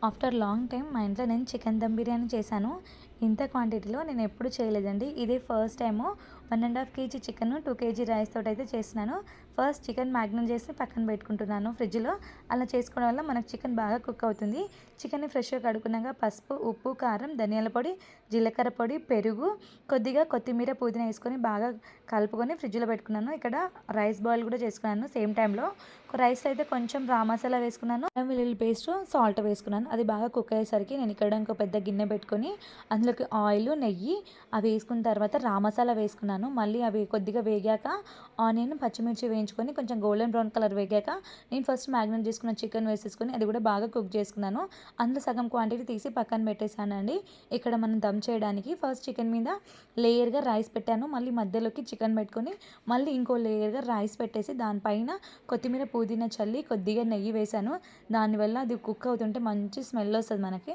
After long time మా ఇంట్లో నేను చికెన్ దమ్ బిర్యానీ చేశాను. ఇంత క్వాంటిటీలో నేను ఎప్పుడు చేయలేదండి. ఇదే first time. 1½ KG chicken, 2 KG rice తోటైతే చేస్తున్నాను. ఫస్ట్ చికెన్ మ్యాగ్నెట్ చేసి పక్కన పెట్టుకుంటున్నాను ఫ్రిడ్జ్‌లో. అలా చేసుకోవడం వల్ల మనకు చికెన్ బాగా కుక్ అవుతుంది. చికెన్‌ని ఫ్రెష్‌గా కడుక్కున్నాక పసుపు, ఉప్పు, కారం, ధనియాల పొడి, జీలకర్ర పొడి, పెరుగు, కొద్దిగా కొత్తిమీర, పుదీనా వేసుకొని బాగా కలుపుకొని ఫ్రిడ్జ్‌లో పెట్టుకున్నాను. ఇక్కడ రైస్ బాయిల్ కూడా చేసుకున్నాను సేమ్ టైంలో. రైస్‌లో అయితే కొంచెం రా మసాలా వేసుకున్నాను. అల్లం వెల్లుల్లి పేస్ట్, సాల్ట్ వేసుకున్నాను. అది బాగా కుక్ అయ్యేసరికి నేను ఇక్కడ ఇంకో పెద్ద గిన్నె పెట్టుకొని అందులోకి ఆయిల్, నెయ్యి అవి వేసుకున్న తర్వాత రా మసాలా వేసుకున్నాను. మళ్ళీ అవి కొద్దిగా వేగాక ఆనియన్, పచ్చిమిర్చి వేయించుకొని కొంచెం గోల్డెన్ బ్రౌన్ కలర్ వేగాక నేను ఫస్ట్ మ్యాగ్నెట్ చేసుకున్న చికెన్ వేసేసుకొని అది కూడా బాగా కుక్ చేసుకున్నాను. అందులో సగం క్వాంటిటీ తీసి పక్కన పెట్టేశానండి. ఇక్కడ మనం దమ్ చేయడానికి ఫస్ట్ చికెన్ మీద లేయర్‌గా రైస్ పెట్టాను. మళ్ళీ మధ్యలోకి చికెన్ పెట్టుకొని మళ్ళీ ఇంకో లేయర్‌గా రైస్ పెట్టేసి దానిపైన కొత్తిమీర, పుదీనా చల్లి కొద్దిగా నెయ్యి వేశాను. దానివల్ల అది కుక్ అవుతుంటే మంచి స్మెల్ వస్తది మనకి.